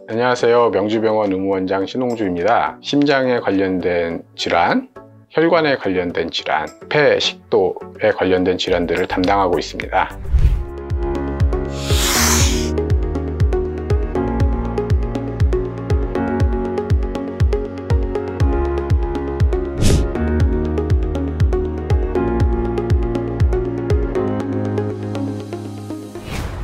안녕하세요. 명주병원 의무원장 신홍주입니다. 심장에 관련된 질환, 혈관에 관련된 질환, 폐, 식도에 관련된 질환들을 담당하고 있습니다.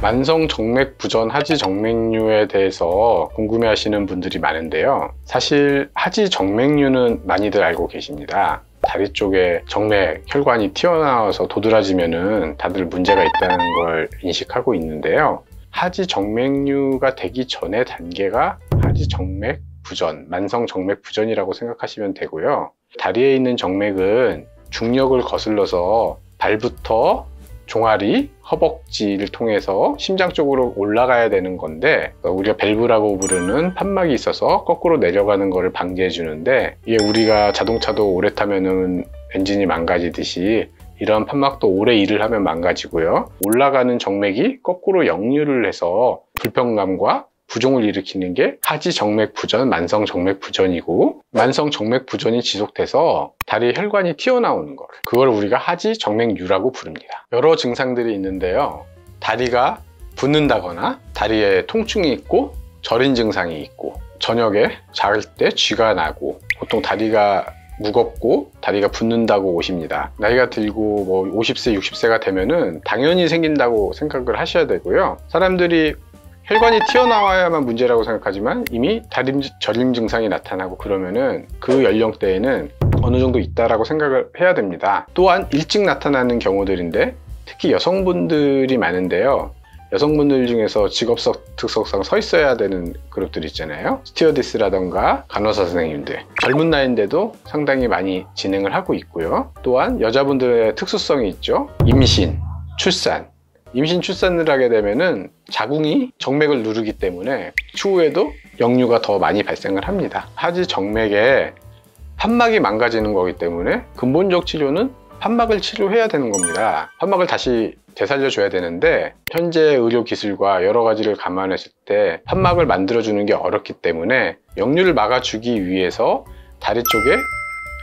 만성 정맥 부전 하지 정맥류에 대해서 궁금해 하시는 분들이 많은데요. 사실 하지 정맥류는 많이들 알고 계십니다. 다리 쪽에 정맥, 혈관이 튀어나와서 도드라지면은 다들 문제가 있다는 걸 인식하고 있는데요. 하지 정맥류가 되기 전의 단계가 하지 정맥 부전, 만성 정맥 부전이라고 생각하시면 되고요. 다리에 있는 정맥은 중력을 거슬러서 발부터 종아리, 허벅지를 통해서 심장 쪽으로 올라가야 되는 건데, 우리가 밸브라고 부르는 판막이 있어서 거꾸로 내려가는 것을 방지해 주는데, 이게 우리가 자동차도 오래 타면은 엔진이 망가지듯이 이런 판막도 오래 일을 하면 망가지고요. 올라가는 정맥이 거꾸로 역류를 해서 불편감과 부종을 일으키는 게 하지 정맥 부전, 만성 정맥 부전이고, 만성 정맥 부전이 지속돼서 다리에 혈관이 튀어나오는 걸, 그걸 우리가 하지 정맥류라고 부릅니다. 여러 증상들이 있는데요. 다리가 붓는다거나 다리에 통증이 있고 저린 증상이 있고, 저녁에 잘 때 쥐가 나고, 보통 다리가 무겁고 다리가 붓는다고 오십니다. 나이가 들고 뭐 50세, 60세가 되면은 당연히 생긴다고 생각을 하셔야 되고요. 사람들이 혈관이 튀어나와야만 문제라고 생각하지만 이미 다리 저림 증상이 나타나고 그러면은 그 연령대에는 어느 정도 있다라고 생각을 해야 됩니다. 또한 일찍 나타나는 경우들인데, 특히 여성분들이 많은데요. 여성분들 중에서 직업성 특성상 서 있어야 되는 그룹들 있잖아요. 스튜어디스라던가 간호사 선생님들, 젊은 나이인데도 상당히 많이 진행을 하고 있고요. 또한 여자분들의 특수성이 있죠. 임신, 출산. 임신 출산을 하게 되면은 자궁이 정맥을 누르기 때문에 추후에도 역류가 더 많이 발생을 합니다. 하지 정맥에 판막이 망가지는 거기 때문에 근본적 치료는 판막을 치료해야 되는 겁니다. 판막을 다시 되살려 줘야 되는데, 현재 의료 기술과 여러 가지를 감안했을 때 판막을 만들어 주는 게 어렵기 때문에 역류를 막아주기 위해서 다리 쪽에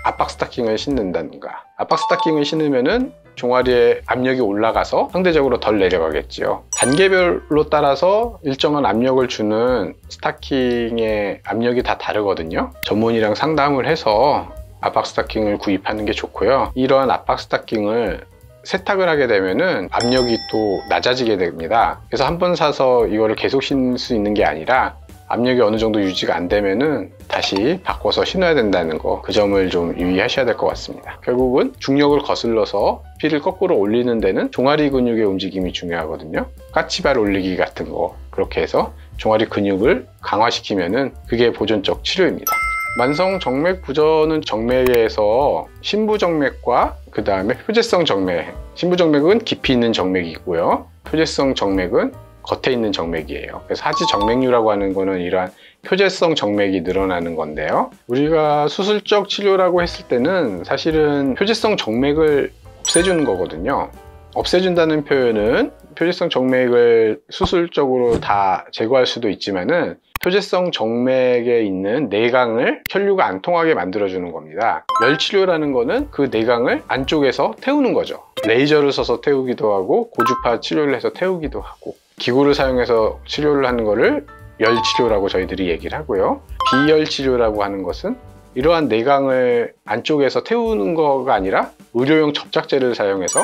압박 스타킹을 신는다든가, 압박 스타킹을 신으면은 종아리에 압력이 올라가서 상대적으로 덜 내려가겠지요. 단계별로 따라서 일정한 압력을 주는 스타킹의 압력이 다 다르거든요. 전문의랑 상담을 해서 압박 스타킹을 구입하는 게 좋고요. 이러한 압박 스타킹을 세탁을 하게 되면은 압력이 또 낮아지게 됩니다. 그래서 한 번 사서 이거를 계속 신을 수 있는 게 아니라 압력이 어느 정도 유지가 안 되면은 다시 바꿔서 신어야 된다는 거, 그 점을 좀 유의하셔야 될 것 같습니다. 결국은 중력을 거슬러서 피를 거꾸로 올리는 데는 종아리 근육의 움직임이 중요하거든요. 까치발 올리기 같은 거, 그렇게 해서 종아리 근육을 강화시키면은 그게 보존적 치료입니다. 만성 정맥 부전은 정맥에서 신부정맥과 그 다음에 표재성 정맥, 신부정맥은 깊이 있는 정맥이고요. 표재성 정맥은 겉에 있는 정맥이에요. 그래서 하지 정맥류라고 하는 거는 이러한 표재성 정맥이 늘어나는 건데요. 우리가 수술적 치료라고 했을 때는 사실은 표재성 정맥을 없애주는 거거든요. 없애준다는 표현은 표재성 정맥을 수술적으로 다 제거할 수도 있지만은 표재성 정맥에 있는 내강을 혈류가 안 통하게 만들어주는 겁니다. 열치료라는 거는 그 내강을 안쪽에서 태우는 거죠. 레이저를 써서 태우기도 하고 고주파 치료를 해서 태우기도 하고, 기구를 사용해서 치료를 하는 거를 열치료라고 저희들이 얘기를 하고요. 비열치료라고 하는 것은 이러한 내강을 안쪽에서 태우는 거가 아니라 의료용 접착제를 사용해서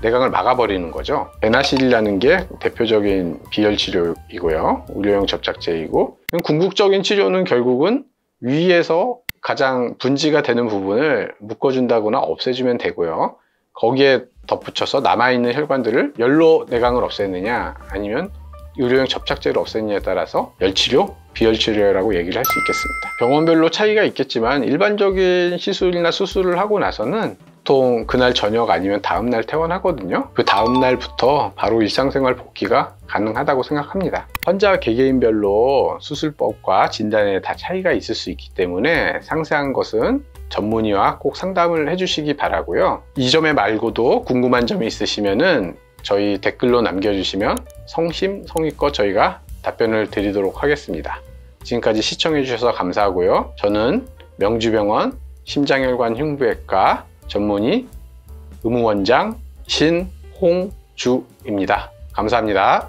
내강을 막아버리는 거죠. 베나실이라는 게 대표적인 비열치료이고요. 의료용 접착제이고, 궁극적인 치료는 결국은 위에서 가장 분지가 되는 부분을 묶어준다거나 없애주면 되고요. 거기에 덧붙여서 남아있는 혈관들을 열로 내강을 없애느냐 아니면 의료용 접착제를 없애느냐에 따라서 열치료, 비열치료라고 얘기를 할 수 있겠습니다. 병원별로 차이가 있겠지만 일반적인 시술이나 수술을 하고 나서는 보통 그날 저녁 아니면 다음날 퇴원하거든요. 그 다음날부터 바로 일상생활 복귀가 가능하다고 생각합니다. 환자 개개인별로 수술법과 진단에 다 차이가 있을 수 있기 때문에 상세한 것은 전문의와 꼭 상담을 해주시기 바라고요. 이 점에 말고도 궁금한 점이 있으시면은 저희 댓글로 남겨주시면 성심성의껏 저희가 답변을 드리도록 하겠습니다. 지금까지 시청해 주셔서 감사하고요. 저는 명주병원 심장혈관 흉부외과 전문의 의무원장 신홍주입니다. 감사합니다.